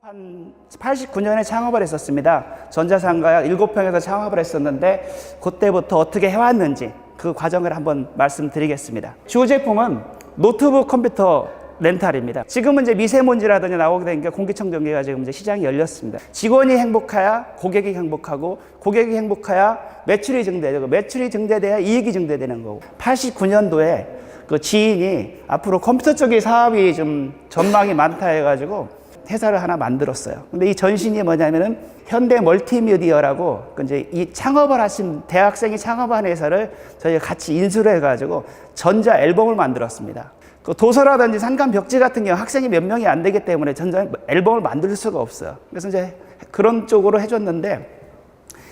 한 89년에 창업을 했었습니다. 전자상가 7평에서 창업을 했었는데 그때부터 어떻게 해왔는지 그 과정을 한번 말씀드리겠습니다. 주 제품은 노트북 컴퓨터 렌탈입니다. 지금은 이제 미세먼지라든지 나오게 된 게 공기청정기가 지금 이제 시장이 열렸습니다. 직원이 행복해야 고객이 행복하고 고객이 행복해야 매출이 증대되고 매출이 증대돼야 이익이 증대되는 거고 89년도에 그 지인이 앞으로 컴퓨터 쪽의 사업이 좀 전망이 많다 해가지고 회사를 하나 만들었어요. 근데 이 전신이 뭐냐면은 현대 멀티미디어라고 이제 이 창업을 하신 대학생이 창업한 회사를 저희가 같이 인수를 해가지고 전자 앨범을 만들었습니다. 그 도서라든지 산간 벽지 같은 경우 학생이 몇 명이 안 되기 때문에 전자 앨범을 만들 수가 없어요. 그래서 이제 그런 쪽으로 해줬는데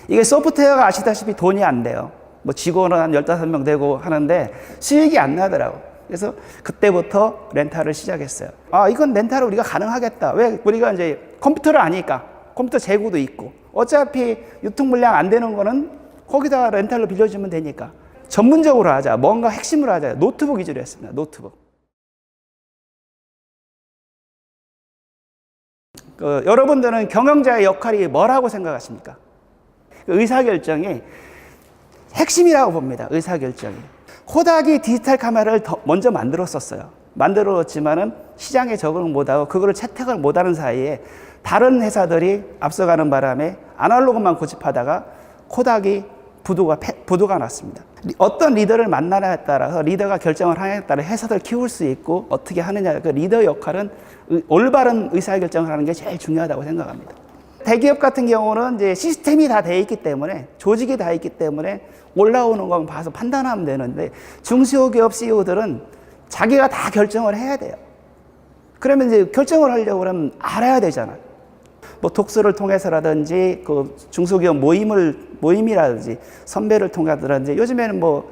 이게 소프트웨어가 아시다시피 돈이 안 돼요. 뭐 직원은 한 15명 되고 하는데 수익이 안 나더라고. 그래서 그때부터 렌탈을 시작했어요. 아, 이건 렌탈을 우리가 가능하겠다. 왜? 우리가 이제 컴퓨터를 아니까 컴퓨터 재고도 있고 어차피 유통 물량 안 되는 거는 거기다 렌탈로 빌려주면 되니까 전문적으로 하자. 뭔가 핵심으로 하자. 노트북 위주로 했습니다. 노트북. 여러분들은 경영자의 역할이 뭐라고 생각하십니까? 의사결정이 핵심이라고 봅니다. 의사결정이. 코닥이 디지털 카메라를 먼저 만들었었어요. 만들었지만은 시장에 적응을 못하고 그거를 채택을 못하는 사이에 다른 회사들이 앞서가는 바람에 아날로그만 고집하다가 코닥이 부도가 났습니다. 어떤 리더를 만나냐에 따라서 리더가 결정을 하냐에 따라 회사를 키울 수 있고 어떻게 하느냐, 그 리더 역할은 올바른 의사결정을 하는 게 제일 중요하다고 생각합니다. 대기업 같은 경우는 이제 시스템이 다 돼 있기 때문에 조직이 다 있기 때문에 올라오는 건 봐서 판단하면 되는데 중소기업 CEO들은 자기가 다 결정을 해야 돼요. 그러면 이제 결정을 하려고 그러면 알아야 되잖아요. 뭐 독서를 통해서라든지 그 중소기업 모임이라든지 선배를 통해서라든지 요즘에는 뭐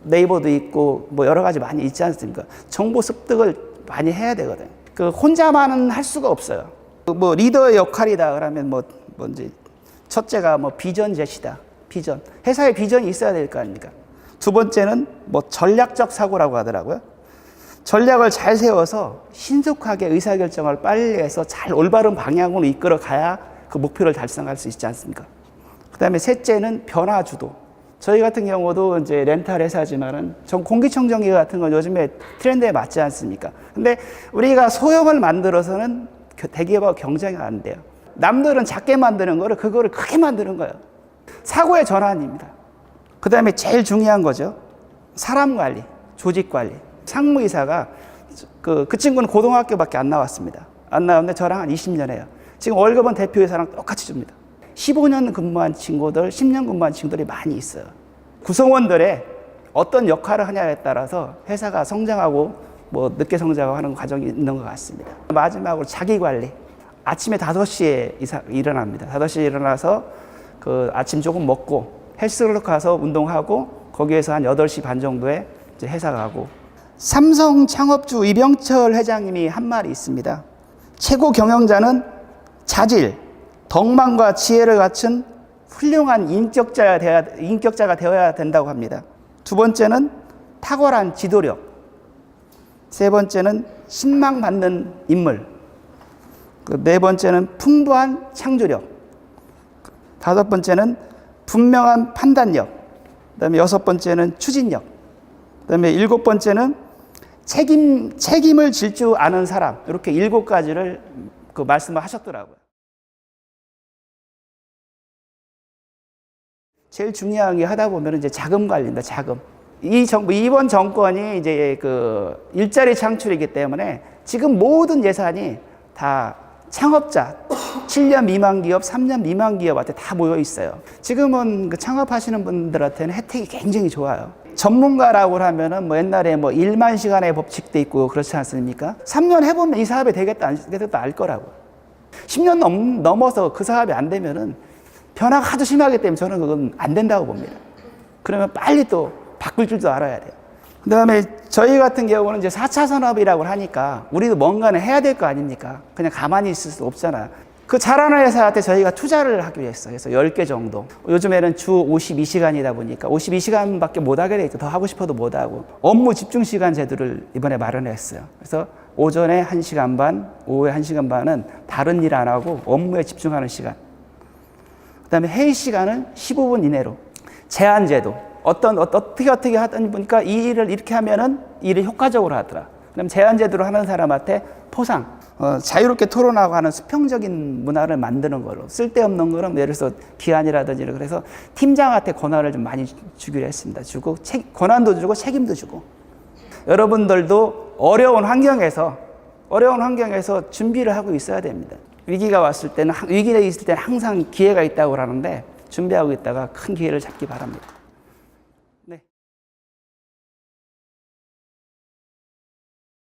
네이버도 있고 뭐 여러 가지 많이 있지 않습니까? 정보 습득을 많이 해야 되거든요. 그 혼자만은 할 수가 없어요. 뭐 리더의 역할이다 그러면 뭔지 첫째가 뭐 비전 제시다. 비전. 회사에 비전이 있어야 될 거 아닙니까? 두 번째는 뭐 전략적 사고라고 하더라고요. 전략을 잘 세워서 신속하게 의사결정을 빨리 해서 잘 올바른 방향으로 이끌어 가야 그 목표를 달성할 수 있지 않습니까? 그 다음에 셋째는 변화주도. 저희 같은 경우도 이제 렌탈 회사지만은 공기청정기 같은 건 요즘에 트렌드에 맞지 않습니까? 근데 우리가 소형을 만들어서는 대기업하고 경쟁이 안 돼요. 남들은 작게 만드는 거를 그거를 크게 만드는 거예요. 사고의 전환입니다. 그 다음에 제일 중요한 거죠. 사람 관리, 조직 관리. 상무이사가 그 친구는 고등학교밖에 안 나왔습니다. 안 나왔는데 저랑 한 20년 해요. 지금 월급은 대표이사랑 똑같이 줍니다. 15년 근무한 친구들, 10년 근무한 친구들이 많이 있어요. 구성원들의 어떤 역할을 하냐에 따라서 회사가 성장하고 뭐 늦게 성장하고 하는 과정이 있는 것 같습니다. 마지막으로 자기 관리. 아침에 5시에 일어납니다. 5시에 일어나서 그 아침 조금 먹고 헬스를 가서 운동하고 거기에서 한 8시 반 정도에 이제 회사 가고. 삼성 창업주 이병철 회장님이 한 말이 있습니다. 최고 경영자는 자질, 덕망과 지혜를 갖춘 훌륭한 인격자가 되어야 된다고 합니다. 두 번째는 탁월한 지도력. 세 번째는 신망받는 인물. 네 번째는 풍부한 창조력. 다섯 번째는 분명한 판단력. 그다음에 여섯 번째는 추진력. 그다음에 일곱 번째는 책임을 질 줄 아는 사람. 이렇게 7가지를 그 말씀을 하셨더라고요. 제일 중요한 게 하다 보면 이제 자금 관리입니다. 자금. 이번 정권이 이제 그 일자리 창출이기 때문에 지금 모든 예산이 다 창업자, 7년 미만 기업, 3년 미만 기업한테 다 모여 있어요. 지금은 그 창업하시는 분들한테는 혜택이 굉장히 좋아요. 전문가라고 하면은 뭐 옛날에 뭐 1만 시간의 법칙도 있고 그렇지 않습니까? 3년 해보면 이 사업이 되겠다, 안 되겠다 알 거라고. 10년 넘어서 그 사업이 안 되면은 변화가 아주 심하기 때문에 저는 그건 안 된다고 봅니다. 그러면 빨리 또 바꿀 줄도 알아야 돼요. 그 다음에 저희 같은 경우는 이제 4차 산업이라고 하니까 우리도 뭔가는 해야 될 거 아닙니까? 그냥 가만히 있을 수 없잖아요. 그 잘하는 회사한테 저희가 투자를 하기로 했어요. 그래서 10개 정도. 요즘에는 주 52시간이다 보니까 52시간밖에 못 하게 돼 있죠. 더 하고 싶어도 못 하고. 업무 집중 시간 제도를 이번에 마련했어요. 그래서 오전에 1시간 반, 오후에 1시간 반은 다른 일 안 하고 업무에 집중하는 시간. 그다음에 회의 시간은 15분 이내로. 제한제도. 어떻게 하다 보니까 이 일을 이렇게 하면은 일을 효과적으로 하더라. 그럼 제한제도로 하는 사람한테 포상. 자유롭게 토론하고 하는 수평적인 문화를 만드는 걸로. 쓸데없는 거는 예를 들어서 기한이라든지 그래서 팀장한테 권한을 좀 많이 주기로 했습니다. 주고 권한도 주고 책임도 주고. 여러분들도 어려운 환경에서 준비를 하고 있어야 됩니다. 위기가 있을 때는 항상 기회가 있다고 하는데 준비하고 있다가 큰 기회를 잡기 바랍니다.